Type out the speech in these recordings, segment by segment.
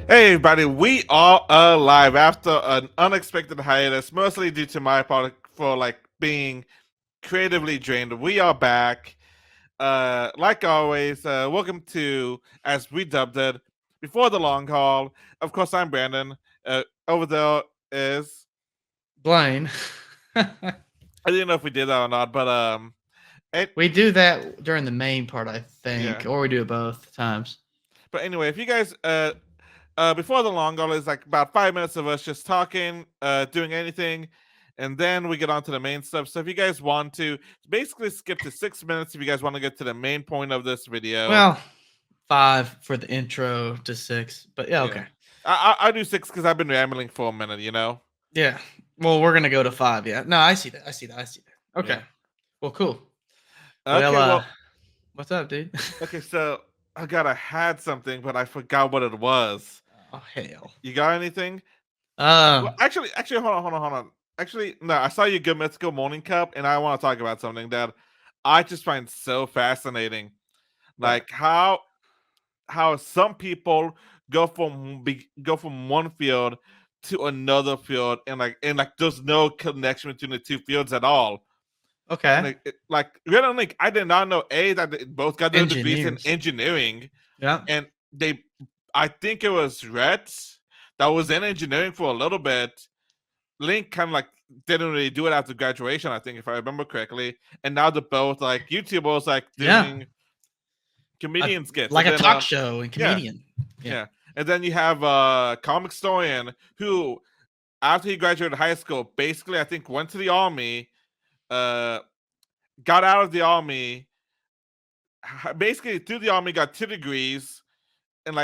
Hey everybody, we are alive after an unexpected hiatus, mostly due to my part for being creatively drained. We are back. Like always, welcome to, as we dubbed it, Before the Long Haul. Of course, I'm Brandon. Over there is Blaine. I didn't know if we did that or not, but it We do that during the main part, I think, yeah. or we do it both times. But anyway, if you guys before the long haul is like about 5 minutes of us just talking, doing anything, and then we get on to the main stuff. So if you guys want to basically skip to 6 minutes if you guys want to get to the main point of this video. Well, 5 for the intro to 6, but yeah, Yeah. okay. I do six because I've been rambling for a minute. Yeah. Well, we're gonna go to 5. Yeah. No, I see that. I see that. I see that. Okay. Yeah. Well, cool. Well, Okay, well, what's up, dude? okay, so I had something, but I forgot what it was. Oh hell. You got anything? Well, Um. actually, hold on. Actually, no, I saw you good mythical morning cup, and I want to talk about something that I just find so fascinating. What? Like how some people go from one field to another field, and there's no connection between the two fields at all. And Okay. really, like I did not know that they both got their degrees in Engineers. engineering, Yeah. and I think it was Rhett that was in engineering for a little bit. Link kind of like didn't really do it after graduation, I think, if I remember correctly. And now they're both like YouTubers, like Yeah. doing comedian skits. Like And a then talk show and yeah, comedian. Yeah. yeah. And then you have comic historian who, after he graduated high school, basically I think went to the army, uh, got out of the army, basically through the army, got 2 degrees, and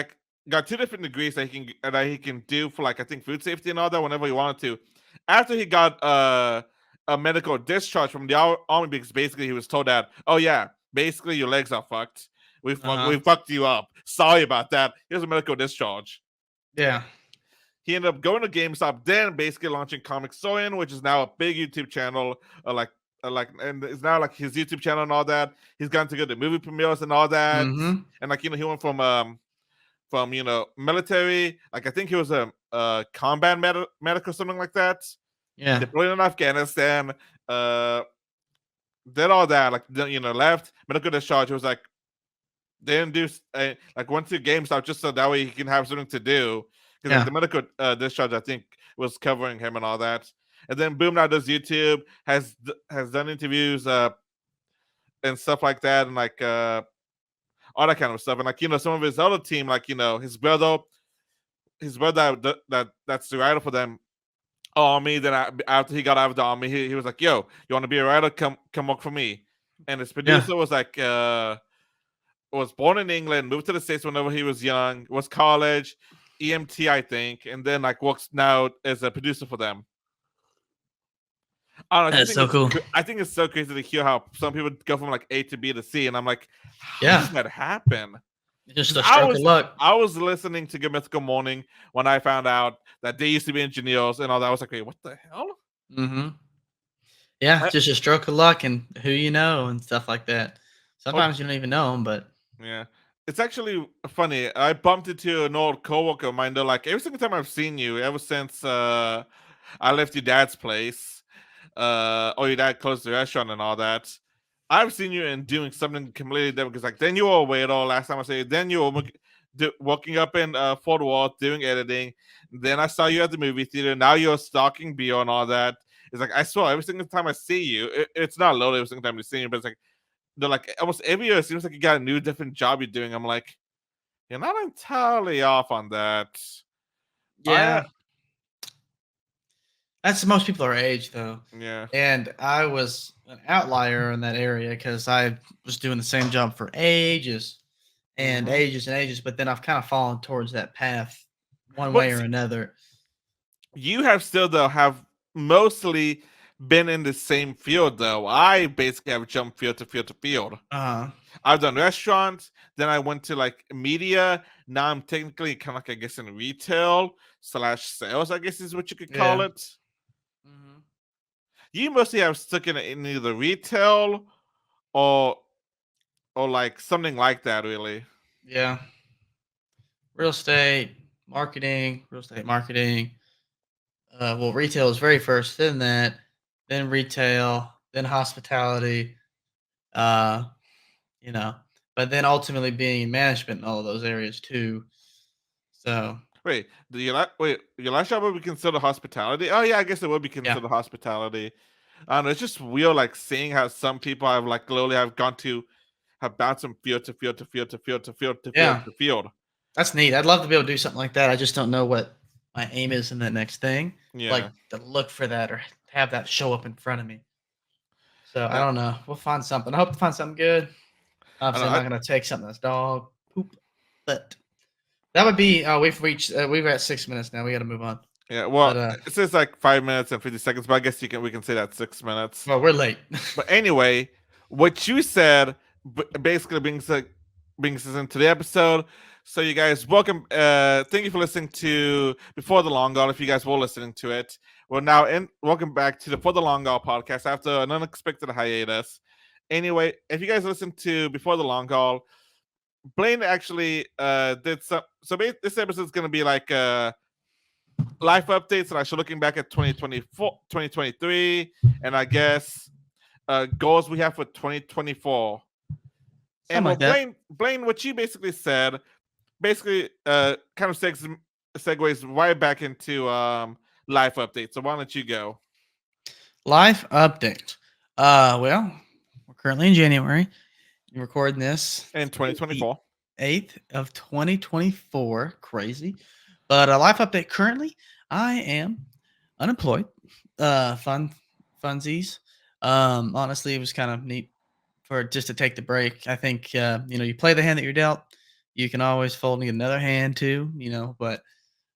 got 2 different degrees that he can do for I think food safety and all that whenever he wanted to. After he got a medical discharge from the army because basically he was told that, oh yeah, basically your legs are fucked. We Uh-huh. fucked you up. Sorry about that. Here's a medical discharge. Yeah. He ended up going to GameStop, then basically launching Comic Soin, which is now a big YouTube channel, and it's now like his YouTube channel and all that. He's gotten to go to movie premieres and all that, Mhm. and he went from military. Like I think he was a combat medic or something like that. Yeah. Deployed in Afghanistan. Uh, did all that. Left medical discharge. It was like didn't do went to GameStop just so that way he can have something to do because Yeah. the medical discharge I think was covering him and all that. And then boom, now does YouTube, has done interviews and stuff like that, and all that kind of stuff. And some of his other team, his brother that's the writer for them army. Then after he got out of the army, he was like, "Yo, you want to be a writer? Come work for me." And his Yeah. producer was born in England, moved to the States whenever he was young, was college, EMT I think, and then works now as a producer for them. I don't know. I just That's think so cool. I think it's so crazy to hear how some people go from A to B to C, and I'm like, how Yeah. does that happen? Just Because a stroke of luck. I was listening to Good Mythical Morning when I found out that they used to be engineers and all that. I was like, wait, what the hell? Mhm. Yeah, I, just a stroke of luck and who you know and stuff like that. oh, Sometimes you don't even know them, but yeah. It's actually funny. I bumped into an old coworker of mine. They're like, every single time I've seen you, ever since I left your dad's place, or your dad closed the restaurant and all that, I've seen you and doing something completely different. Because then you were a waiter last time I said, then you were working up in Fort Worth doing editing. Then I saw you at the movie theater. Now you're stalking beer and all that. It's like I swear every single time I see you, it's not loaded every single time I see you, but it's like they're like almost every year it seems like you got a new different job you're doing. I'm like, you're not entirely off on that. I yeah, that's most people our age though. Yeah. And I was an outlier in that area because I was doing the same job for ages and Hmm. ages and ages, but then I've kind of fallen towards that path one But way or see, another. you have still though have mostly been in the same field though. I basically have jumped field to field to field. Uh, I've done restaurants, then I went to media. Now I'm technically kind of I guess in retail slash sales, I guess is what you could call yeah. it. Hmm. You mostly have stuck in either retail or something like that, really. Yeah. Real estate, marketing, real estate marketing. Well, retail was very first, then that, then retail, then hospitality. Uh, you know, but then ultimately being in management in all of those areas too. So Wait, wait, your last job would be considered hospitality? Oh yeah, I guess it would be yeah, considered hospitality. I don't know. It's just weird, like seeing how some people have like literally have gone to have bounced from field to field to field to field to field to field yeah, to field. that's neat. I'd love to be able to do something like that. I just don't know what my aim is in that next thing. Like Yeah, to look for that or have that show up in front of me. So I yeah. don't know. We'll find something. I hope to find something good. I Obviously, don't I'm know. not gonna take something that's dog poop, but that would be. We've reached. We've at 6 minutes now. We got to move on. Yeah, But well, it says like 5 minutes and 50 seconds, but I guess we can say that 6 minutes. well, we're late. But anyway, what you said basically brings us into the episode. So you guys, welcome. Thank you for listening to Before the Long Haul. If you guys were listening to it, we're now in. Welcome back to the For the Long Haul podcast after an unexpected hiatus. Anyway, if you guys listen to Before the Long Haul, Blaine actually did some. So this episode is going to be like life updates and actually looking back at 2024, 2023, and I guess goals we have for 2024. And Something well, like that. Blaine, what you basically said, basically kind of segues right back into life updates. So why don't you go? Life update. Well, we're currently in January. You're recording this. In Today's the 2024. 8th of 2024. Crazy. But a life update currently, I am unemployed. Funsies. Honestly, it was kind of neat for just to take the break. I think you play the hand that you're dealt. You can always fold and get another hand too, but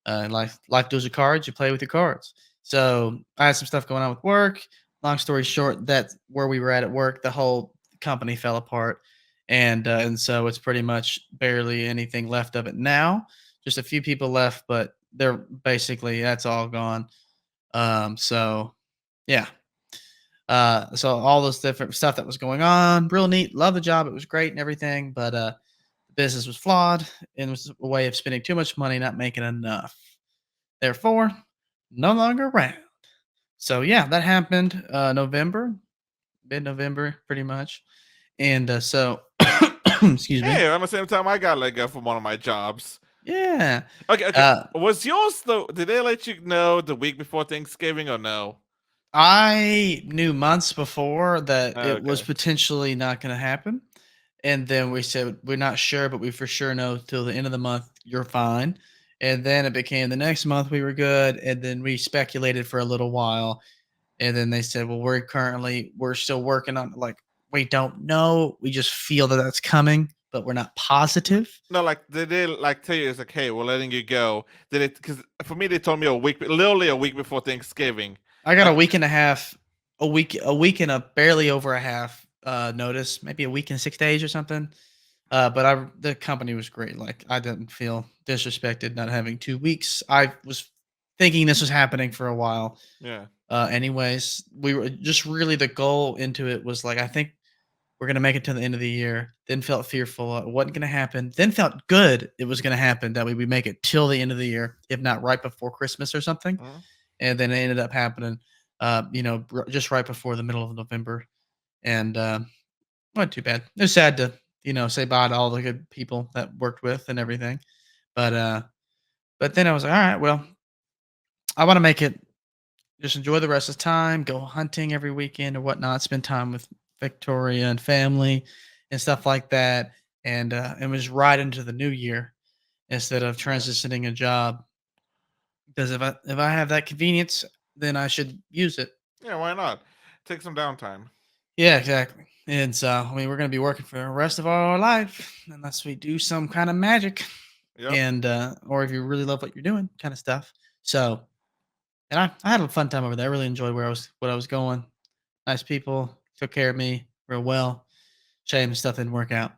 life deals you cards. You play with your cards. So I had some stuff going on with work. Long story short, that's where we were at work. The whole company fell apart, and so it's pretty much barely anything left of it now. Just a few people left, but they're basically that's all gone. So yeah. So all this different stuff that was going on, real neat. Love the job. It was great and everything, but the business was flawed and it was a way of spending too much money, not making enough. Therefore, no longer around. So yeah, that happened November, mid-November, pretty much. And so, excuse me. Hey, around the same time I got let go from one of my jobs. Yeah. Okay, okay. Uh, Was yours though? Did they let you know the week before Thanksgiving or no? I knew months before that it was Okay. potentially not going to happen. And then we said, we're not sure, but we for sure know till the end of the month, you're fine. And then it became the next month we were good. And then we speculated for a little while. And then they said, well, we're still working on like, we don't know. We just feel that that's coming, but we're not positive. No, like did they like tell you it's like, hey, we're letting you go? Did it? Because for me, they told me literally a week before Thanksgiving. I got Uh, a week and a half, a week and a barely over a half notice, maybe a week and 6 days or something. But the company was great. Like I didn't feel disrespected not having 2 weeks. I was thinking this was happening for a while. yeah, Anyways, we were just really the goal into it was like I think we're gonna make it to the end of the year. Then felt fearful it wasn't gonna happen. Then felt good it was gonna happen. That we make it till the end of the year, if not right before Christmas or something. mhm. And then it ended up happening, just right before the middle of November. And wasn't too bad. It was sad to, say bye to all the good people that worked with and everything. But then I was like, all right, well, I want to make it just enjoy the rest of the time, go hunting every weekend or whatnot, spend time with Victoria and family and stuff like that. And was right into the new year instead of Yeah, transitioning a job. Because if I have that convenience, then I should use it. yeah. Why not? Take some downtime. Yeah, exactly. And so, I mean, we're going to be working for the rest of our life unless we do some kind of magic Yep. and, or if you really love what you're doing kind of stuff. So, and I had a fun time over there. I really enjoyed what I was going. Nice people took care of me real well. Shame stuff didn't work out.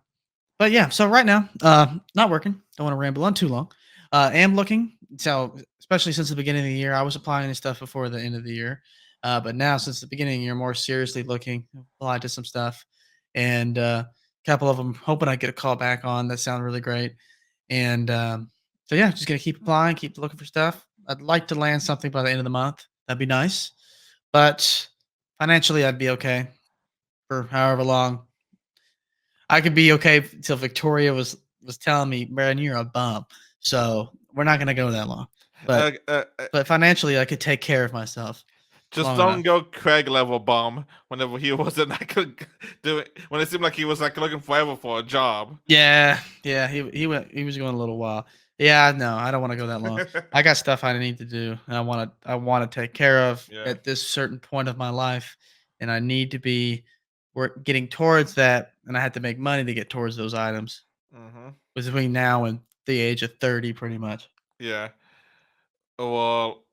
But yeah, so right now, not working. Don't want to ramble on too long. Am looking. So especially since the beginning of the year, I was applying and stuff before the end of the year. But now since the beginning of the year, more seriously looking, applied to some stuff, and a couple of them hoping I get a call back on that sound really great. And So yeah, just gonna keep applying, keep looking for stuff. I'd like to land something by the end of the month. That'd be nice. But financially, I'd be okay for however long. I could be okay till Victoria was telling me, "Man, you're a bum." So we're not gonna go that long. But Uh, uh, uh, but financially, I could take care of myself just long don't enough. go Craig level bomb whenever he wasn't like do it when it seemed like he was like looking forever for a job. Yeah, yeah, he was going a little while. Yeah, no, I don't want to go that long. I got stuff I need to do, and I want to take care of Yeah. at this certain point of my life, and I need to be work getting towards that, and I had to make money to get towards those items Hmm. between now and the age of 30, pretty much. Yeah. Well,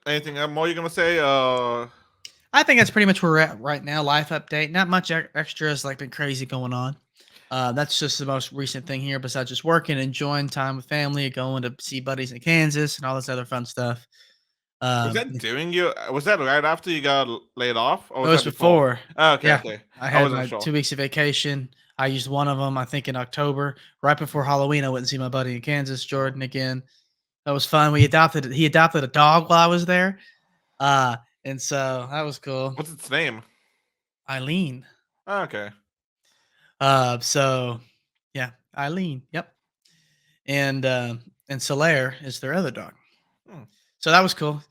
anything more you gonna say? I think that's pretty much where we're at right now. Life update. Not much extra has like been crazy going on. That's just the most recent thing here. Besides just working, enjoying time with family, going to see buddies in Kansas, and all this other fun stuff. Was Um, that during you? Was that right after you got laid off, or it was was that before? before. Oh, okay, Yeah, okay. I I had wasn't my sure. 2 weeks of vacation. I used one of them, I think, in October, right before Halloween. I went and see my buddy in Kansas, Mhm. Jordan, again. That was fun. He adopted a dog while I was there, and so that was cool. What's its name? Eileen. Oh, okay. So yeah, Eileen. Yep. And Solaire is their other dog. Hmm. So that was cool.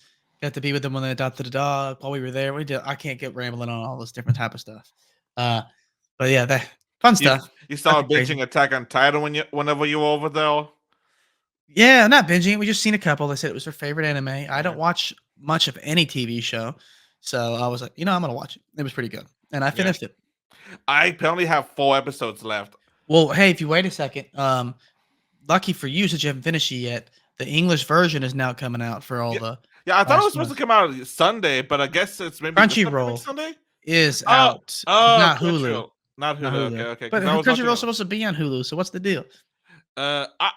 Got to be with them when they adopted a dog while we were there. We did. I can't get rambling on all this different type of stuff. Uh, but yeah, that fun You stuff. you Nothing started crazy. binging Attack on Titan whenever you were over there. Yeah, not binging. We just seen a couple. They said it was their favorite anime. I Yeah, don't watch much of any TV show, so I was like, I'm gonna watch it. It was pretty good, and I yeah. finished it. I apparently have 4 episodes left. Well, hey, if you wait a second, lucky for you, since you haven't finished it yet, the English version is now coming out for all Yeah, the yeah. I thought it was supposed to shows. come out Sunday, but I guess it's maybe this upcoming Crunchyroll Sunday. is Oh, out, oh, not Hulu, Crunchyroll, not not Hulu. Okay, Hulu. okay. But Because I was watching Crunchyroll's it. supposed to be on Hulu, so what's the deal?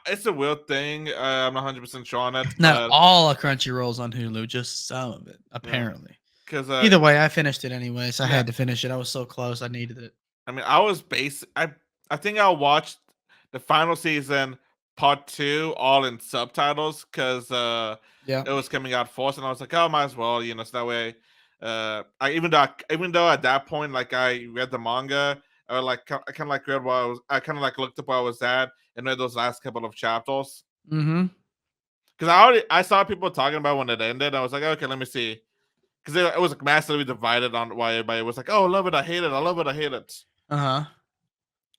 It's a weird thing. I'm not 100% sure on it, Not but all of Crunchyroll's on Hulu, just some of it, yeah, apparently. because Either way, I finished it anyways. I yeah. had to finish it. I was so close. I needed it. I mean, I was base. I think I watched the final season part two all in subtitles because Yeah. it was coming out first, and I was like, oh, might as well, so that way. I even though at that point, like I read the manga, or like I kind of like read what I kind of like looked up where I was at and read those last couple of chapters Mhm. because I saw people talking about when it ended. I was like, okay, let me see because it was like massively divided on why everybody was like, oh, I love it, I hate it, I love it, I hate it. Uh-huh.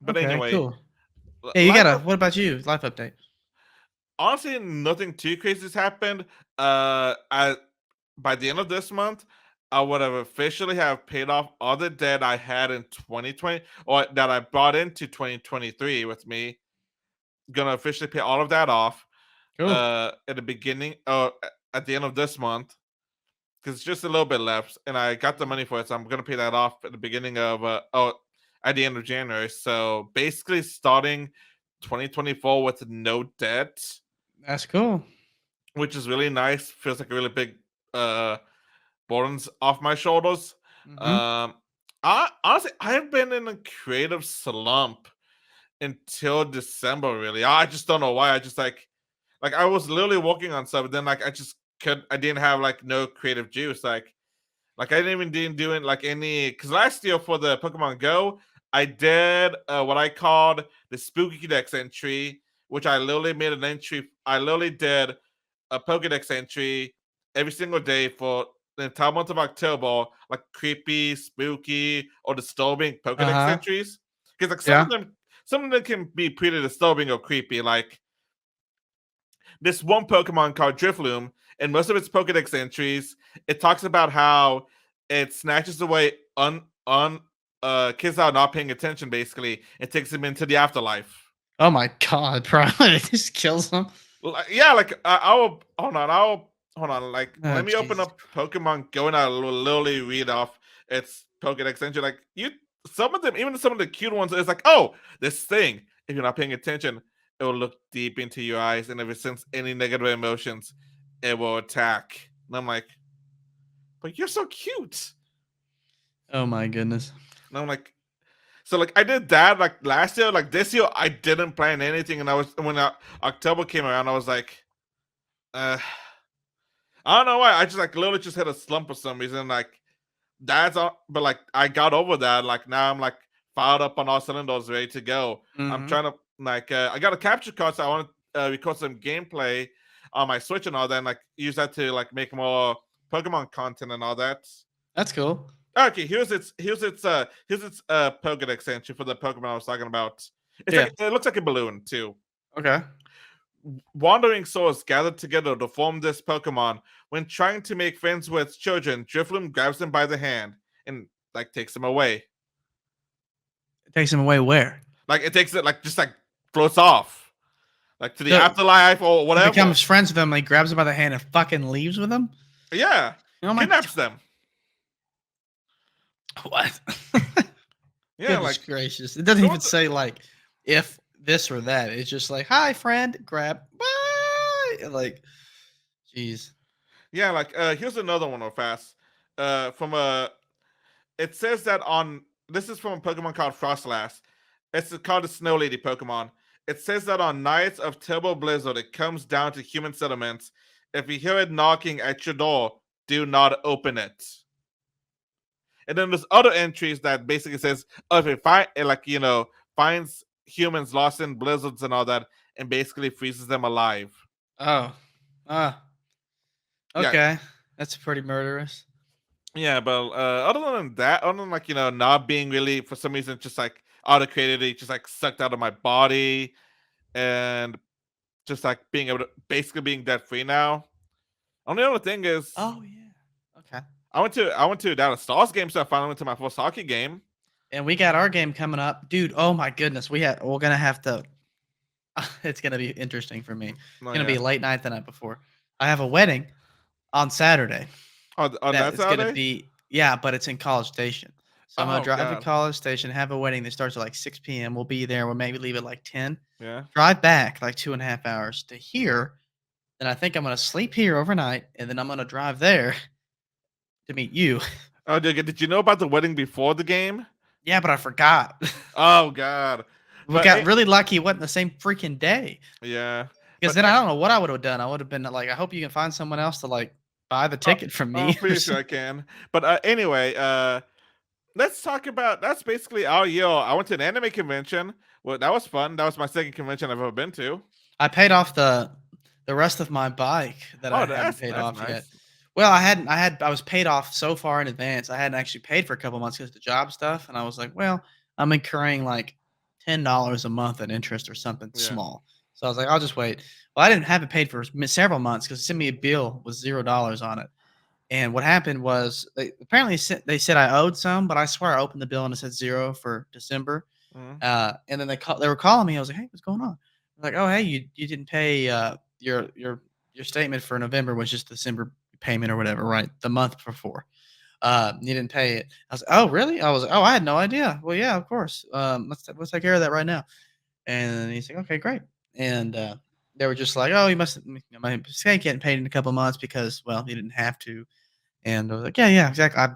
But Okay, anyway, cool. Yeah, you life got a what about you? Life update. honestly, nothing too crazy has happened. I by the end of this month, I would have officially have paid off all the debt I had in 2020 or that I brought into 2023 with me. Gonna officially pay all of that off Cool. at the beginning at the end of this month because it's just a little bit left, and I got the money for it, so I'm gonna pay that off at the beginning of at the end of January. So basically, starting 2024 with no debt, That's cool. which is really nice. Feels like a really big uh burdens off my shoulders. Mhm. Um I honestly I've been in a creative slump until December really. I just don't know why. I just like I was literally working on stuff, but then like I didn't have like no creative juice. Like I didn't do it like any because last year for the Pokemon Go, I did what I called the Spooky Dex entry, which I literally made an entry. I literally did a Pokedex entry every single day for the entire month of October, like creepy, spooky, or disturbing Pokedex Uh-huh. entries. Because like Yeah. some of them can be pretty disturbing or creepy. Like this one Pokemon called Drifloom, and most of its Pokedex entries, it talks about how it snatches away kids that are not paying attention, basically, and takes them into the afterlife. Oh my god, bro. It just kills them. Yeah, like I'll hold on. I'll hold on. Like, Oh, let me open Jesus. up Pokemon Go and I'll literally read off its Pokedex entry. Like, some of them, even some of the cute ones, it's like, oh, this thing. If you're not paying attention, it will look deep into your eyes, and if it senses any negative emotions, it will attack. And I'm like, but you're so cute. Oh my goodness. And I'm like, So like I did that like last year. Like this year, I didn't plan anything, and I was when October came around, I was like, uh, I don't know why. I just like literally just hit a slump for some reason. Like that's all, but like I got over that. Like now I'm like fired up on all cylinders, ready to go. I'm Mhm. trying to like I got a capture card, so I want to record some gameplay on my Switch and all that, and like use that to like make more Pokemon content and all that. That's cool. Okay, here's its Pokedex entry for the Pokemon I was talking about. It's Yeah. like it looks like a balloon too. Okay. Wandering souls gathered together to form this Pokemon. When trying to make friends with children, Drifloon grabs them by the hand and like takes them away. It takes him away where? Like it takes it like just like floats off. Like to the So afterlife or he whatever. becomes friends with him, like, grabs him by the hand and fucking leaves with him? Yeah. Oh my Kidnaps them. what? Yeah, Goodness like gracious. It doesn't there even was say, like, if this or that. It's just like, "Hi, friend, grab, bye." Like, jeez. yeah, like here's another one real fast. From a it says that on this is from a Pokemon called Frostlass. It's called the Snow Lady Pokemon. It says that on nights of Turbo Blizzard, it comes down to human settlements. If you hear it knocking at your door, do not open it. And then there's other entries that basically says, oh, if it like finds humans lost in blizzards and all that, and basically freezes them alive. Oh. Ah, Yeah, okay. That's pretty murderous. yeah, but other than that, other than like not being really for some reason just like out of creativity, just like sucked out of my body, and just like being able to basically being debt free now. Only other thing is Oh, yeah. Okay. I went to Dallas Stars game, so I finally went to my first hockey game. And we got our game coming up. Dude, oh my goodness. We're gonna have to it's gonna be interesting for me. It's No, gonna be yeah. a late night the night before. I have a wedding on Saturday. On That that is gonna Saturday? be yeah, but it's in College Station. So I'm gonna Oh drive to god. College Station, have a wedding that starts at like 6 p.m. We'll be there. We'll maybe leave at like 10. Yeah. Drive back like 2.5 hours to here. Then I think I'm gonna sleep here overnight, and then I'm gonna drive there to meet you. Oh, did you know about the wedding before the game? Yeah, but I forgot. Oh god. We But got really lucky it wasn't the same freaking day. yeah. Because But then I don't know what I would have done. I would have been like, I hope you can find someone else to like buy the oh, ticket from I'm me or pretty sure I something. can. But anyway, let's talk about that's basically our year. I went to an anime convention. Well, that was fun. That was my second convention I've ever been to. I paid off the rest of my bike that I Oh, hadn't that's paid that's off yet. nice. Well, I was paid off so far in advance. I hadn't actually paid for a couple months because of the job stuff, and I was like, well, I'm incurring like $10 a month in interest or something Yeah. small. So I was like, I'll just wait. Well, I didn't have it paid for several months because it sent me a bill with $0 on it. And what happened was they said I owed some, but I swear I opened the bill and it said 0 for December. Mhm. And then they were calling me. I was like, "Hey, what's going on?" They're like, "Oh, hey, you didn't pay your statement for November was just December payment or whatever, right? The month before. You didn't pay it." I was like, "Oh, really?" I was like, "Oh, I had no idea." Well, yeah, of course. Let's take care of that right now. And he's like, "Okay, great." And they were just like, "Oh, you must my mistake getting paid in a couple months because well, you didn't have to." And I was like, "Yeah, yeah, exactly." I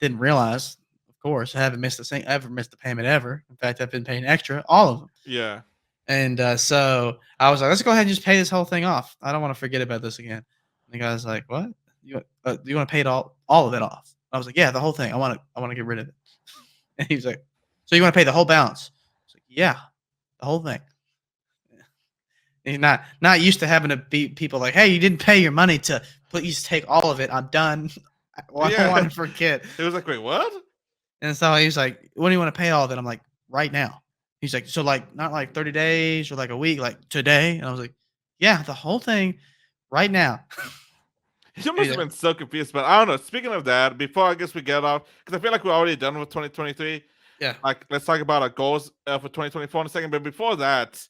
didn't realize, of course, I haven't missed ever missed a payment ever. In fact, I've been paying extra, all of them. Yeah. And so I was like, "Let's go ahead and just pay this whole thing off. I don't want to forget about this again." And the guy's like, "What? Do you want to pay it all of it off?" I was like, "Yeah, the whole thing. I want to get rid of it." And he was like, "So you want to pay the whole balance?" I was like, "Yeah, the whole thing." He's not used to having to beat people like, "Hey, you didn't pay your money to please take all of it. I'm done. Well, I don't want Yeah. to forget." It was like, wait, what? And so he's like, "When do you want to pay all of it?" I'm like, "Right now." He's like, "So like not like 30 days or like a week, like today?" And I was like, "Yeah, the whole thing right now." He And must he's have like, been so confused. But I don't know. Speaking of that, before I guess we get off, because I feel like we're already done with 2023. "Yeah, Like, let's talk about our goals for 2024 in a second. But before that,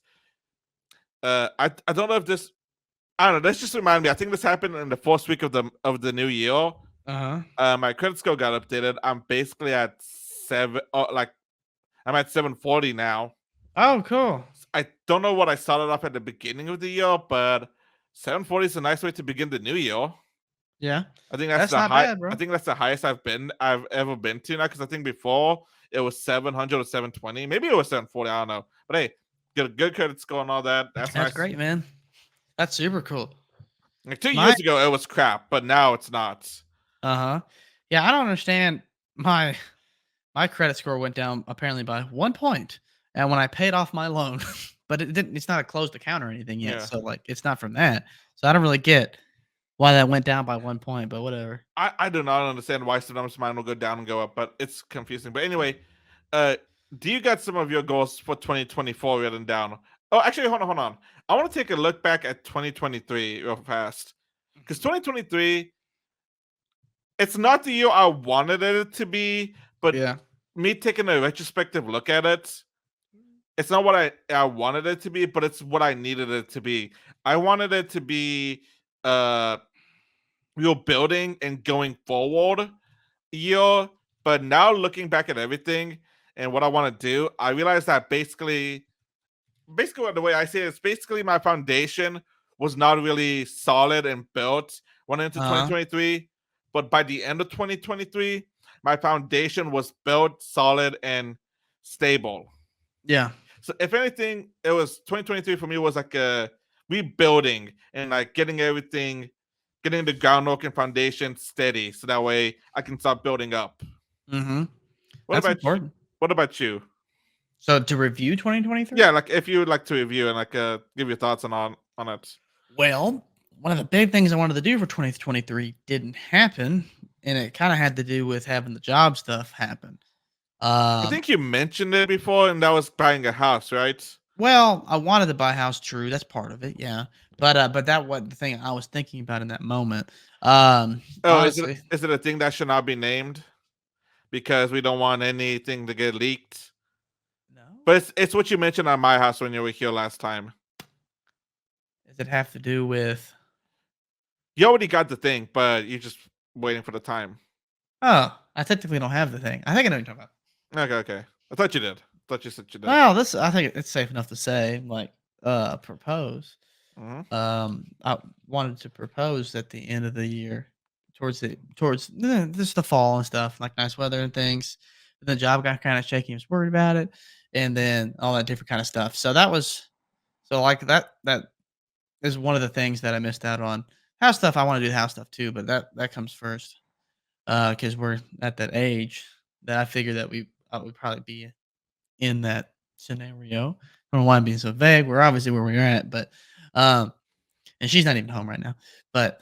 I don't know if this. I don't know. This just reminded me. I think this happened in the first week of the new year. uh-huh. My credit score got updated. I'm basically at seven. Like I'm at 740 now. Oh, cool. I don't know what I started off at the beginning of the year, but 740 is a nice way to begin the new year. Yeah. I think that's That's the not high. bad, I bro." think that's the highest I've ever been to now. Because I think before it was 700 or 720. Maybe it was 740. I don't know. But hey, get a good credit score and all that. That's That's nice. great, man. That's super cool. Like 2 years My ago, it was crap, but now it's not. uh-huh. Yeah, I don't understand. My credit score went down apparently by 1 point, and when I paid off my loan, but it's not a closed account or anything yet, Yeah. so, like, it's not from that. So I don't really get why that went down by 1 point, but whatever. I do not understand why sometimes mine will go down and go up, but it's confusing. But anyway, uh, do you got some of your goals for 2024 written down? Oh, actually, hold on. I want to take a look back at 2023 real fast because Mhm. 2023, it's not the year I wanted it to be, but Yeah. me taking a retrospective look at it, it's not what I wanted it to be, but it's what I needed it to be. I wanted it to be uh real building and going forward year, but now looking back at everything and what I want to do, I realize that basically what the way I see it is basically my foundation was not really solid and built went into Uh-huh. 2023, but by the end of 2023, my foundation was built solid and stable. Yeah. So if anything, it was 2023 for me was like a rebuilding and like getting the groundwork and foundation steady, so that way I can start building up. Mhm. What That's about you? important. What about you? So to review 2023? Yeah, like if you would like to review and like give your thoughts on it. Well, one of the big things I wanted to do for 2023 didn't happen, and it kinda had to do with having the job stuff happen. I Um think you mentioned it before, and that was buying a house, right? Well, I wanted to buy a house, true, that's part of it, yeah. But that wasn't the thing I was thinking about in that moment. Oh, Honestly, is it a thing that should not be named because we don't want anything to get leaked? no? But it's what you mentioned on my house when you were here last time. Does it have to do with You already got the thing, but you're just waiting for the time. Oh, I technically don't have the thing. I think I know what you're talking about. Okay, okay. I thought you did. I thought you said you did. Well, this I think it's safe enough to say, like, propose. Hmm. I wanted to propose at the end of the year, towards just the fall and stuff, like nice weather and things. But the job got kind of shaky. I was worried about it, and then all that different kind of stuff. So like that is one of the things that I missed out on. House stuff, I want to do house stuff too, but that comes first. Because we're at that age that I figure that I would probably be in that scenario. I don't know why I'm being so vague. We're obviously where we're at, but um, and she's not even home right now. But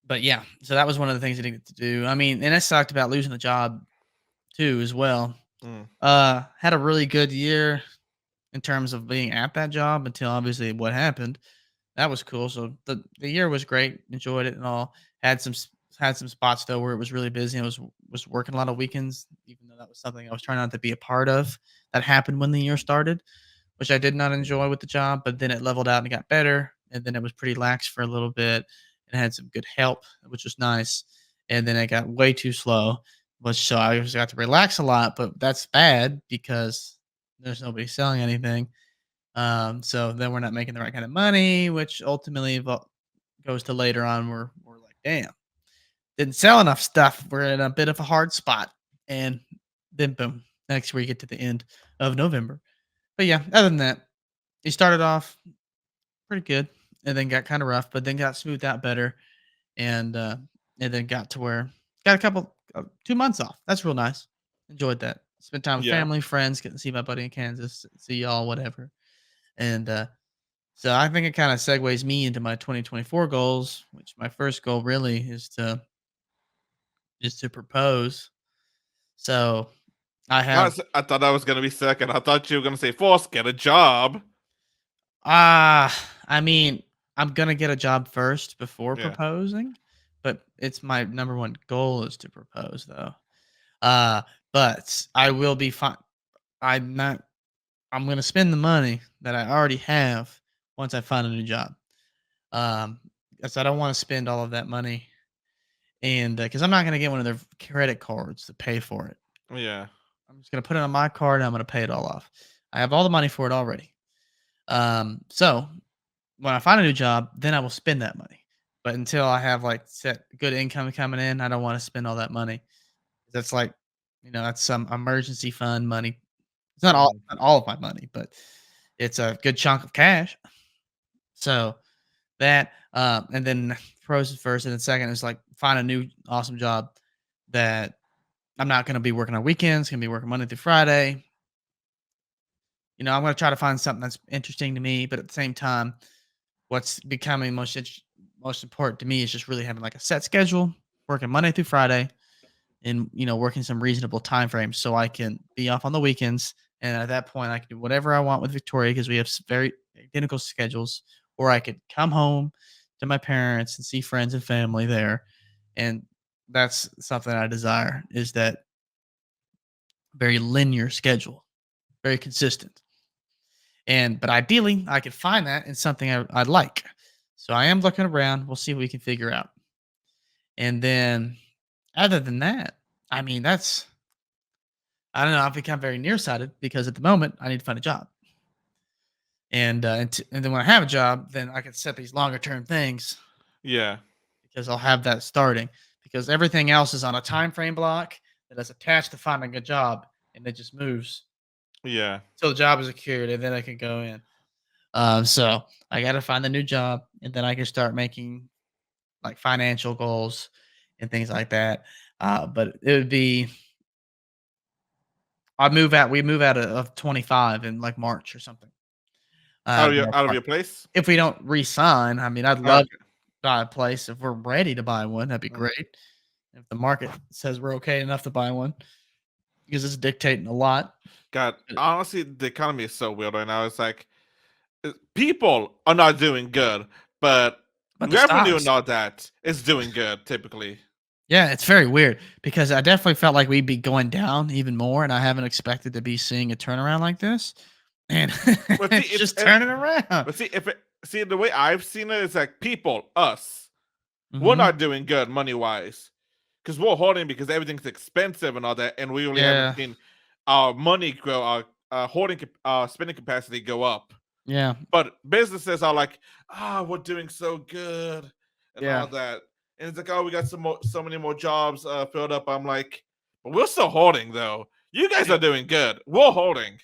but yeah, so that was one of the things I needed to do. I mean, and it sucked about losing the job too as well. Mm. Had a really good year in terms of being at that job until obviously what happened. That was cool. So the year was great. Enjoyed it and all. Had some spots though where it was really busy. I was working a lot of weekends, even though that was something I was trying not to be a part of. That happened when the year started, which I did not enjoy with the job. But then it leveled out and it got better, and then it was pretty lax for a little bit, and had some good help, which was nice. And then it got way too slow, which so I just got to relax a lot. But that's bad because there's nobody selling anything, so then we're not making the right kind of money, which ultimately goes to later on where we're like, damn, didn't sell enough stuff. We're in a bit of a hard spot. And then boom, next we get to the end of November. But yeah, other than that, it started off pretty good and then got kind of rough, but then got smoothed out better and then got to where got a couple 2 months off. That's real nice. Enjoyed that. Spent time with Yeah. family, friends, getting to see my buddy in Kansas, see y'all, whatever. And so I think it kind of segues me into my 2024 goals, which my first goal really is to propose. So I have I thought that was gonna be second. I thought you were gonna say first, get a job. I mean, I'm gonna get a job first before Yeah. proposing, but it's my number one goal is to propose though. Uh, but I will be fine. I'm not. I'm gonna spend the money that I already have once I find a new job. Um, because I don't want to spend all of that money. And, because I'm not gonna get one of their credit cards to pay for it. Yeah. I'm just gonna put it on my card, and I'm gonna pay it all off. I have all the money for it already. So when I find a new job, then I will spend that money. But until I have, like, set good income coming in, I don't wanna spend all that money. That's like That's some emergency fund money. Mhm. Not all of my money, but it's a good chunk of cash. So that, and then first, and then second is like find a new awesome job that I'm not going to be working on weekends. Going to be working Monday through Friday. I'm going to try to find something that's interesting to me, but at the same time, what's becoming most important to me is just really having like a set schedule, working Monday through Friday, and working some reasonable time frames so I can be off on the weekends. And at that point, I can do whatever I want with Victoria because we have very identical schedules. Or I could come home to my parents and see friends and family there, and that's something I desire is that very linear schedule, very consistent. But ideally, I could find that in something I'd like. So I am looking around. We'll see what we can figure out. And then, other than that, I mean, I don't know. I've become very nearsighted because at the moment I need to find a job, and then when I have a job, then I can set these longer term things Yeah, because I'll have that starting. Because everything else is on a time frame block that is attached to finding a job, and it just moves yeah. till the job is secured, and then I can go in. So I got to find the new job, and then I can start making like financial goals and things like that. But it would be we move out of 25 in like March or something. Out of Get your our out of part. your place? If we don't resign, I mean, I'd love to Okay. buy a place if we're ready to buy one. That'd be Mhm. great. If the market says we're okay enough to buy one, because it's dictating a lot. God, Uh, honestly, the economy is so weird right now. It's like people are not doing good, but But the revenue and stocks, all that is doing good typically. yeah, it's very weird because I definitely felt like we'd be going down even more, and I haven't expected to be seeing a turnaround like this. And But see, it's just turning around. see the way I've seen it is like people, us, we're Hmm. not doing good money wise because we're hoarding because everything's expensive and all that, and we really haven't Yeah, seen our money grow, our spending capacity go up. yeah, But businesses are like, we're doing so good and yeah. all that. And it's like, we got so many more jobs filled up. I'm like, but we're still holding though. You guys are doing good. We're holding.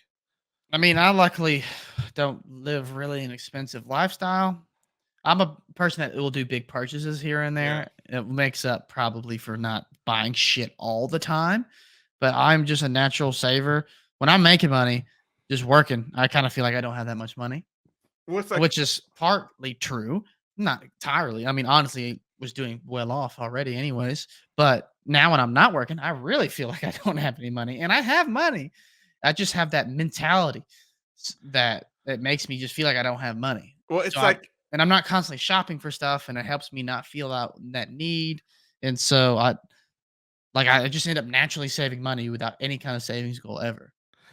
I mean, I luckily don't live really an expensive lifestyle. I'm a person that will do big purchases here and Yeah. there. It makes up probably for not buying shit all the time, but I'm just a natural saver. When I'm making money, just working, I kind of feel like I don't have that much money, Well, it's like, which is partly true, not entirely. I mean, honestly, I was doing well off already, anyways. But now when I'm not working, I really feel like I don't have any money, and I have money. I just have that mentality that makes me just feel like I don't have money. well, So it's I like, and I'm not constantly shopping for stuff, and it helps me not feel that need. And so I just end up naturally saving money without any kind of savings goal ever.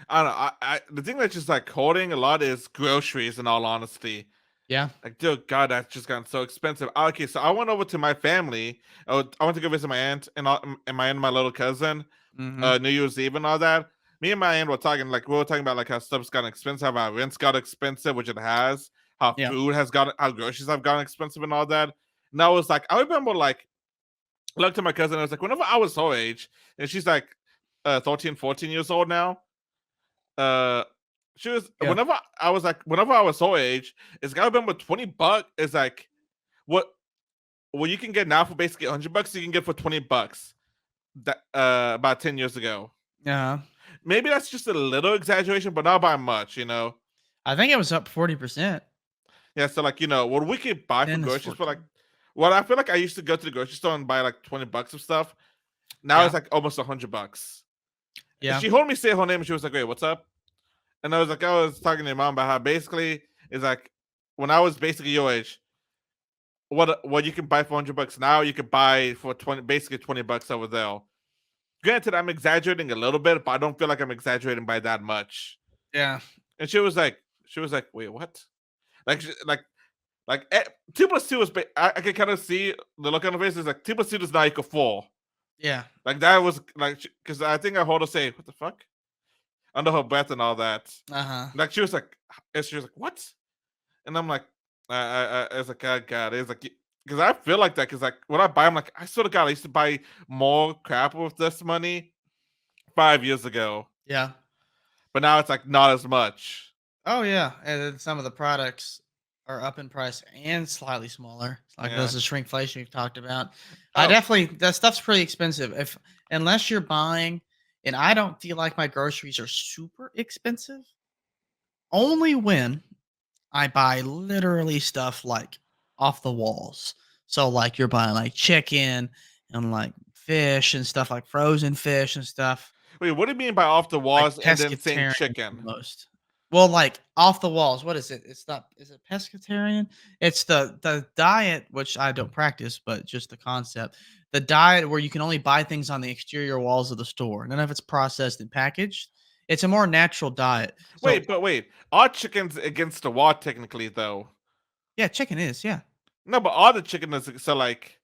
I don't know. The thing that's just like holding a lot is groceries. In all honesty, Yeah. like, dear God, that's just gotten so expensive. Okay, so I went over to my family. I went to go visit my aunt and my little cousin. Hmm. New Year's Eve and all that. Me and my aunt were talking like we were talking about like how stuff's gotten expensive, how rent's got expensive, which it has, how Yeah. food has got, how groceries have gotten expensive and all that. And I was like, I remember like I looked at my cousin. I was like, whenever I was her age, and she's like 13, 14 years old now. Uh, she was Yeah. whenever I was her age, it's got to remember $20 is like what you can get now for basically $100. You can get for $20 that about 10 years ago. Uh-huh. Maybe that's just a little exaggeration, but not by much, you know. I think it was up 40%. Yeah, so like, what we could buy for 10 is groceries for like 14. well, I feel like I used to go to the grocery store and buy like $20 of stuff. Now Yeah. it's like almost $100. Yeah. She heard me say her name and she was like, wait, what's up? And I was like, I was talking to your mom about how basically it's like when I was basically your age, what you can buy for $100 now, you could buy for basically $20 over there. Granted, I'm exaggerating a little bit, but I don't feel like I'm exaggerating by that much. Yeah. And she was like, wait, what? Like, like 2 plus 2 is. I can kind of see the look on her face. Is like 2 plus 2 does not equal 4. Yeah. Like that was like because I think I heard her say, "What the fuck?" under her breath and all that. Uh-huh. Like she was like, "What?" And I'm like, it's like, oh God, it's like because I feel like that because like when I buy, I'm like, I swear to God, I used to buy more crap with this money 5 years ago, Yeah. but now it's like not as much. Oh yeah, and then some of the products are up in price and slightly smaller. Like Yeah. those the shrinkflation you've talked about. I Oh, definitely that stuff's pretty expensive. If unless you're buying, and I don't feel like my groceries are super expensive. Only when I buy literally stuff like off the walls. So like you're buying like chicken and like fish and stuff like frozen fish and stuff. wait, what do you mean by off the Like walls and then saying pescatarian chicken? almost. Well, like off the walls. What is it? It's not. Is it pescatarian? It's the diet which I don't practice, but just the concept. The diet where you can only buy things on the exterior walls of the store. None of it's processed and packaged. It's a more natural diet. So Wait, are chickens against the wall technically though? yeah, chicken is yeah. No, but are the chicken is so like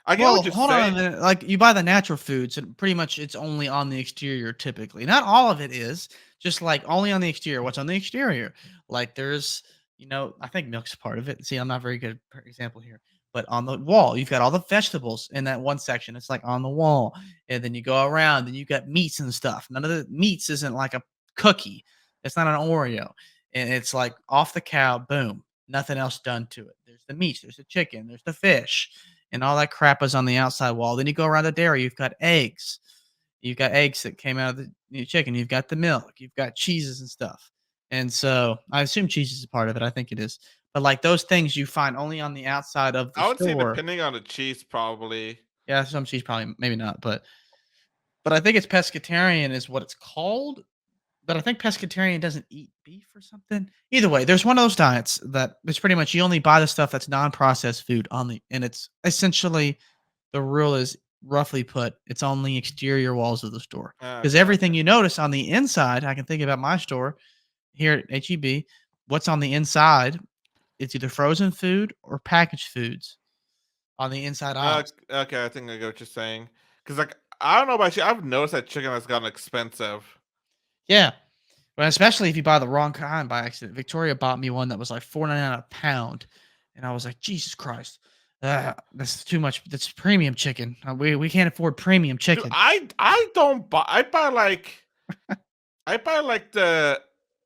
I get Well, what you're hold on saying. a minute. Like you buy the natural foods, and pretty much it's only on the exterior typically. Not all of it is, just like only on the exterior. What's on the exterior? Like there's, I think milk's part of it. See, I'm not very good for example here. But on the wall, you've got all the vegetables in that one section. It's like on the wall. And then you go around and you got meats and stuff. None of the meats isn't like a cookie. It's not an Oreo. And it's like off the cow, boom. Nothing else done to it. There's the meats, there's the chicken, there's the fish and all that crap is on the outside wall. Then you go around the dairy, you've got eggs. You've got eggs that came out of the chicken. You've got the milk. You've got cheeses and stuff. And so I assume cheese is a part of it. I think it is. But like those things you find only on the outside of the I would say store. depending on the cheese, probably. Yeah, some cheese probably maybe not, but I think it's pescatarian is what it's called. But I think pescatarian doesn't eat beef or something. Either way, there's one of those diets that it's pretty much you only buy the stuff that's non-processed food on the and it's essentially the rule is roughly put, it's on the exterior walls of the store. Because Okay, everything okay. you notice on the inside, I can think about my store here at HEB, what's on the inside, it's either frozen food or packaged foods on the inside aisles. Okay, I think I get what you're saying. Cause like I don't know about you, I've noticed that chicken has gotten expensive. Yeah. Well, especially if you buy the wrong kind by accident. Victoria bought me one that was like 4.99 a pound, and I was like, Jesus Christ, that's too much. That's premium chicken. We can't afford premium Dude, chicken. I don't buy I buy like the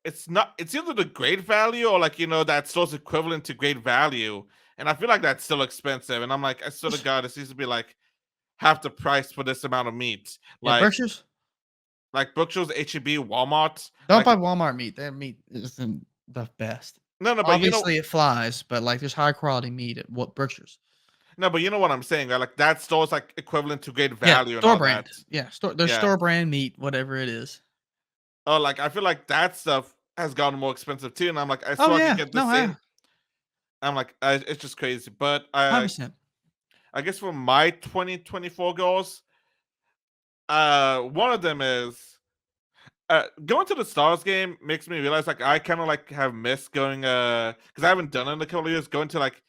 it's either the great value or like that store's equivalent to great value. And I feel like that's still expensive. And I'm like, I swear to God, it seems to be like half the price for this amount of meat. Yeah, Berkshire's. Like Brookshires, HEB, Walmart. Don't Like buy Walmart meat. Their meat isn't the best. no, but Obviously, it flies, but like there's high quality meat at what Berkshire's. no, but you know what I'm saying, right? Like that store's like equivalent to great Yeah, value and store all brand. that. Yeah, there's Yeah. store brand meat, whatever it is. Oh, like I feel like that stuff has gotten more expensive too. And I'm like, I Oh swear I could yeah, get the no, same. yeah, I'm like, it's just crazy. But 100%. I guess for my 2024 goals, one of them is going to the Stars game makes me realize like I kind of like have missed going because I haven't done it in a couple of years. Going to like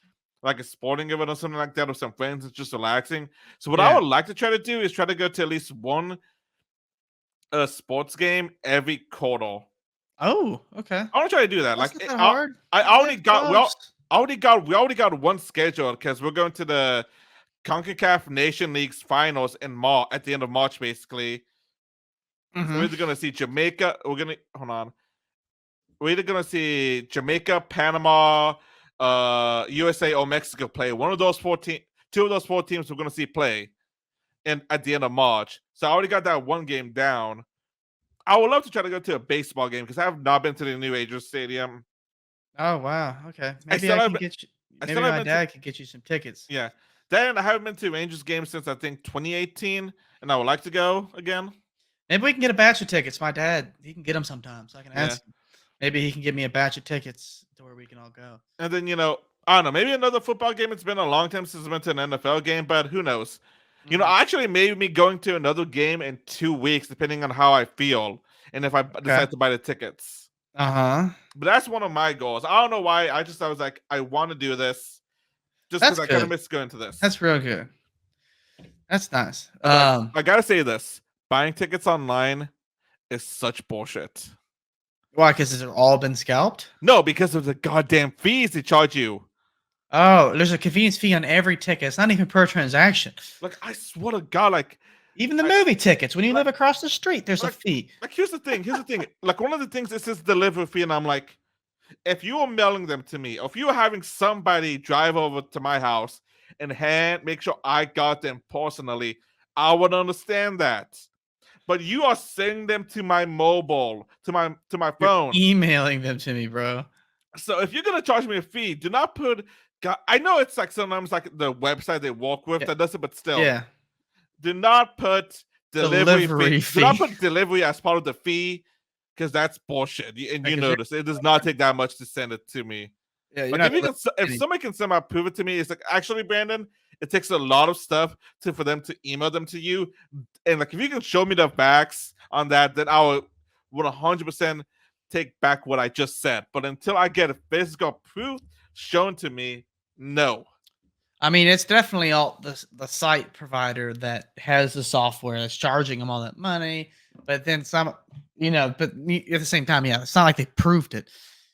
a sporting event or something like that with some friends, it's just relaxing. So what I Yeah. would like to try to do is try to go to at least one sports game every quarter. Oh, okay. I want to try to do that. That's Like not that hard. I Not already that got close. we already got one scheduled because we're going to the CONCACAF Nation League's finals in March at the end of March, basically. So we're Mhm. either gonna see Jamaica. We're gonna hold on. We're either gonna see Jamaica, Panama, USA, or Mexico play. Two of those four teams we're gonna see play in at the end of March. So I already got that one game down. I would love to try to go to a baseball game because I have not been to the new Angels Stadium. Oh, wow, okay. I Maybe still I can haven't. get you I still maybe my haven't been to. dad could get you some tickets. Yeah, then I haven't been to Angels games since I think 2018, and I would like to go again. Maybe we can get a batch of tickets. My dad, he can get them sometimes. I can Yeah. ask him. Maybe he can give me a batch of tickets to where we can all go. And then, I don't know, maybe another football game. It's been a long time since I've been to an NFL game, but who knows? Mhm. Actually, maybe me going to another game in 2 weeks, depending on how I feel and if I Okay. decide to buy the tickets. Uh-huh. But that's one of my goals. I don't know why. I was like, I want to do this just because That's I kind of good. miss going to this. That's real good. That's nice. But I gotta say this: buying tickets online is such bullshit. Why? Because they've all been scalped? No, because of the goddamn fees they charge you. Oh, there's a convenience fee on every ticket. It's not even per transaction. Like, I swear to God, like Even the I movie tickets, when you like live across the street, there's a like fee. here's the thing. Here's the thing. Like one of the things is this delivery fee, and I'm like, if you are mailing them to me, or if you are having somebody drive over to my house and make sure I got them personally, I would understand that. But you are sending them to my mobile, to my You're phone. emailing them to me, bro. So if you're gonna charge me a fee, do not put. I know it's like sometimes like the website they work with Yeah, that does it, but still, yeah. do not put delivery fee. Delivery Do not fee. put delivery as part of the fee because that's bullshit. And you Like, if you're notice it does not take that much to send it to me. yeah, you're Like not if you delivering can, if any somebody can somehow prove it to me, it's like actually, Brandon, it takes a lot of stuff for them to email them to you, and like if you can show me the facts on that, then I would 100% take back what I just said. But until I get a physical proof shown to me, no. I mean, it's definitely all the site provider that has the software that's charging them all that money, but then some, but at the same time, yeah, it's not like they proved it.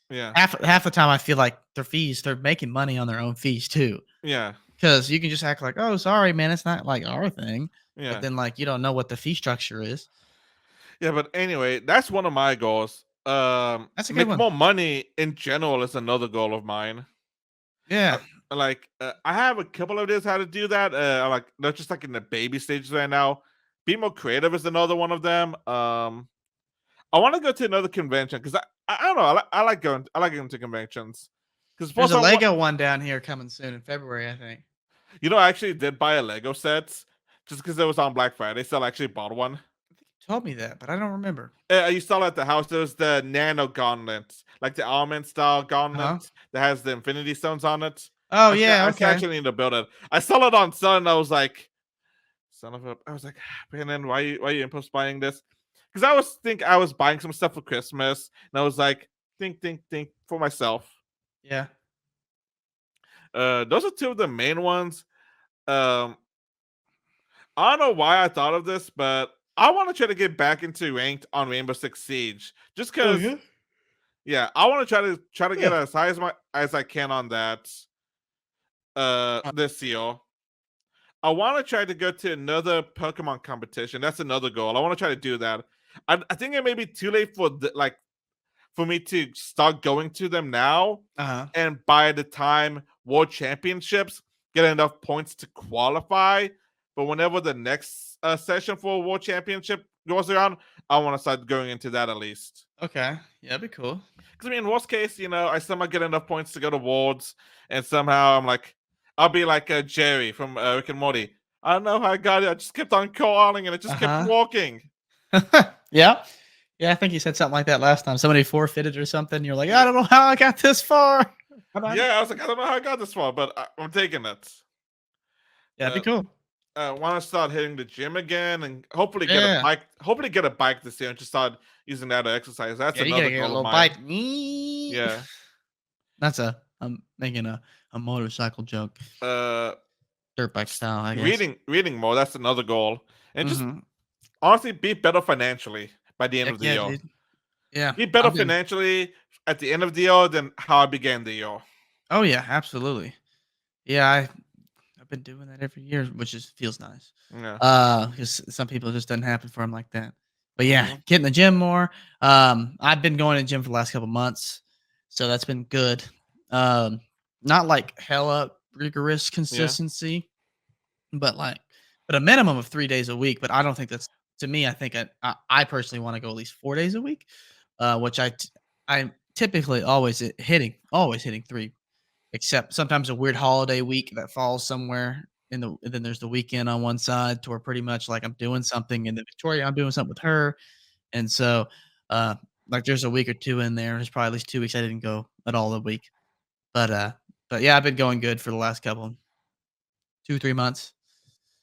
Yeah, Half the time, I feel like their fees, they're making money on their own fees too, yeah, because you can just act like, oh, sorry, man, it's not like our thing, but yeah, then like you don't know what the fee structure is. yeah. But anyway, that's one of my goals. That's a good Make one. more money in general is another goal of mine. Uh, Yeah. I have a couple of ideas how to do that. Like they're just like in the baby stages right now. Be more creative is another one of them. I want to go to another convention because I don't know. I like going to conventions because There's first a I want Lego one down here coming soon in February, I think. I actually did buy a Lego set just because it was on Black Friday, so I actually bought one. I think you told me that, but I don't remember. You saw it at the house. There's the Nano Gauntlet, like the Almond style Uh-huh. gauntlet that has the Infinity Stones on it. Oh, yeah, I still okay. actually need to build it. I saw it on Sun. And I was like, son of a. I was like, Brandon, why you impulse buying this? Because I was buying some stuff for Christmas, and I was like, think for myself. Yeah. Those are two of the main ones. Um, I don't know why I thought of this, but I want to try to get back into ranked on Rainbow Six Siege, just Oh, because. yeah? Yeah, I want to try to get Yeah. as high as I can on that. Uh, This year. I want to try to go to another Pokemon competition. That's another goal. I want to try to do that. I think it may be too late for for me to start going to them now, uh-huh. and by the time World Championships get enough points to qualify. But whenever the next session for World Championship goes around, I want to start going into that at least. Okay. Yeah, that'd be cool. Because I mean, worst case, I somehow get enough points to go to Worlds, and somehow I'm like, I'll be like Jerry from Rick and Morty. I don't know how I got it. I just kept on calling, and it just kept Uh-huh. walking. Yeah. Yeah, I think you said something like that last time. Somebody forfeited or something. You're like, I Yeah, don't know how I got this far. yeah. I was like, I don't know how I got this far, but I'm taking it. Yeah, that'd Uh, be cool. Want to start hitting the gym again, and hopefully get a Yeah. bike. Hopefully get a bike this year and just start using that to exercise. That's Yeah, you gotta another get a goal of little mine. bike. Neat. Yeah. That's I'm making a motorcycle joke. Uh, Dirt bike style, I guess. reading more. That's another goal, and just Mhm. honestly be better financially by the end Heck of the yeah, year. dude. Yeah. Be better I've been financially at the end of the year than how I began the year. Oh yeah, absolutely. Yeah, I've been doing that every year, which just feels nice. Yeah. Because some people it just doesn't happen for them like that. But yeah, Mhm. get in the gym more. I've been going to the gym for the last couple months, so that's been good. Um, not like hella rigorous Yeah. consistency, but but a minimum of 3 days a week. But I don't think that's to me. I think I personally want to go at least 4 days a week, which I'm typically always hitting three, except sometimes a weird holiday week that falls somewhere and then there's the weekend on one side to where pretty much like I'm doing something and then Victoria, I'm doing something with her. And so uh like there's a week or two in there. There's probably at least 2 weeks I didn't go at all the week. But yeah, I've been going good for the last couple 2, 3 months.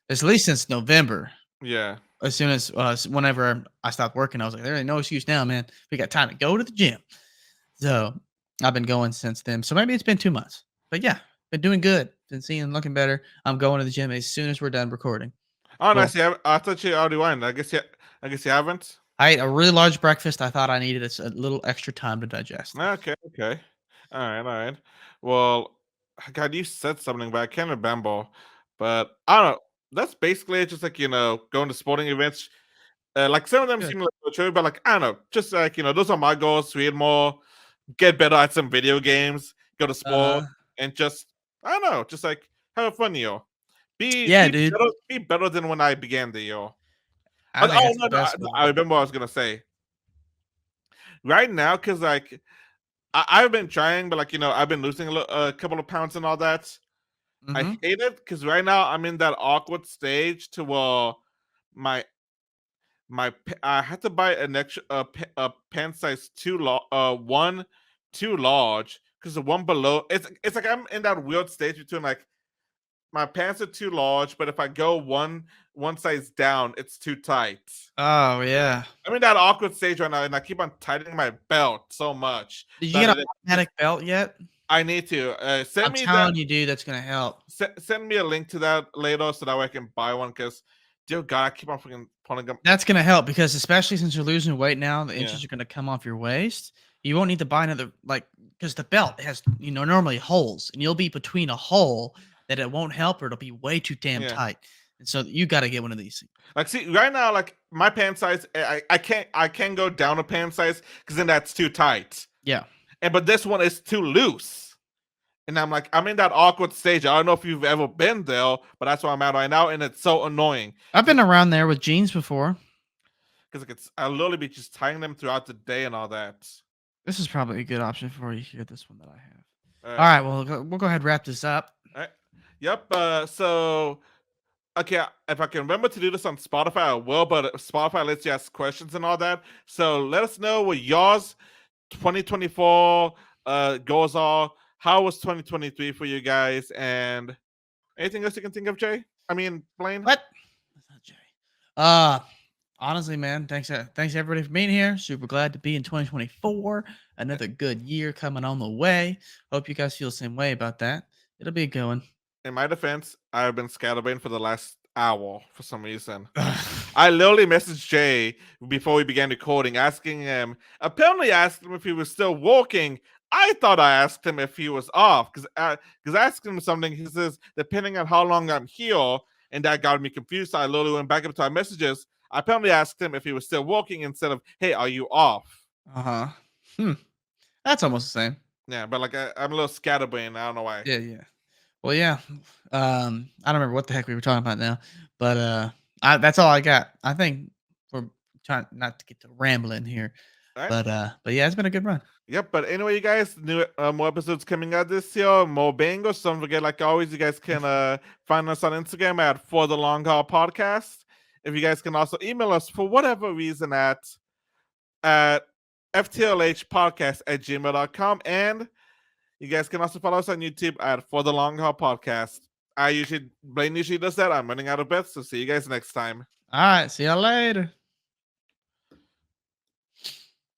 At least since November. Yeah. As soon as whenever I stopped working, I was like, there ain't no excuse now, man. We got time to go to the gym. So, I've been going since then. So maybe it's been 2 months. But yeah, been doing good. Been seeing looking better. I'm going to the gym as soon as we're done recording. Oh, Well, nice. Yeah, I thought you already went. I guess you haven't. I ate a really large breakfast. I thought I needed a little extra time to digest. Okay. Okay. All right. All right. Well, God, you said something, but I can't remember. But I don't know. that's basically it. Just like going to sporting events. Like some of them Good. seem like true, but like I don't know. Just like those are my goals: read more, get better at some video games, go to sport, Uh-huh. and just I don't know, just like have a fun year. Be Yeah, be dude. better, be better than when I began the year. I think that's the No, no, best goal. I remember what I was gonna say right now because like I've been trying, but like I've been losing a couple of pounds and all that. I Mhm. hate it because right now I'm in that awkward stage to my I had to buy an extra a pant size one too large because the one below it's like I'm in that weird stage between like my pants are too large, but if I go one size down, it's too tight. Oh, yeah. I'm in that awkward stage right now, and I keep on tightening my belt so much Did you that get an it just automatic belt yet? I need to I'm telling you, dude, that's gonna help. send me a link to that later so that way I can buy one because dear God, I keep on freaking pulling them. That's gonna help because especially since you're losing weight now, the Yeah, inches are gonna come off your waist. You won't need to buy another because the belt has, normally holes, and you'll be between a hole that it won't help or it'll be way too damn yeah. tight. And so you gotta get one of these things. Like, see, right now, like my pant size, I can't go down a pant size because then that's too tight. Yeah. And but this one is too loose, and I'm like, I'm in that awkward stage. I don't know if you've ever been there, but that's where I'm at right now, and it's so annoying I've been around there with jeans before. because like I literally be just tying them throughout the day and all that. This is probably a good option for you here, this one that I have. All right, Alright, well, we'll go ahead and wrap this up. all right. Yep. So okay, if I can remember to do this on Spotify, I will. But Spotify lets you ask questions and all that. So let us know what yours 2024 goals are. How was 2023 for you guys? And anything else you can think of, Jay? I mean, Blaine? What? That's not Jay. Uh, Honestly, man, thanks everybody for being here. Super glad to be in 2024. Another good year coming on the way. Hope you guys feel the same way about that. It'll be a good one. In my defense, I've been scatterbrained for the last hour for some reason. I literally messaged Jay before we began recording, asking him. Apparently, I asked him if he was still walking. I thought I asked him if he was off because I asked him something. He says depending on how long I'm here, and that got me confused. So I literally went back up to our messages. I apparently asked him if he was still walking instead of "Hey, are you off?" Uh-huh. Hmm. That's almost the same. Yeah, but like I'm a little scatterbrained. I don't know why. Yeah, yeah. Well, yeah. I don't remember what the heck we were talking about now, but that's all I got. I think we're trying not to get to rambling here, All right. but yeah, it's been a good run. Yep, but anyway, you guys, new more episodes coming out this year, more bangers. Don't forget, like always, you guys can find us on Instagram at For the Long Haul Podcast. If you guys can also email us for whatever reason at ftlhpodcast@gmail.com. And you guys can also follow us on YouTube at For the Long Haul Podcast. Blaine usually does that. I'm running out of breath, so see you guys next time. All right, see y'all later.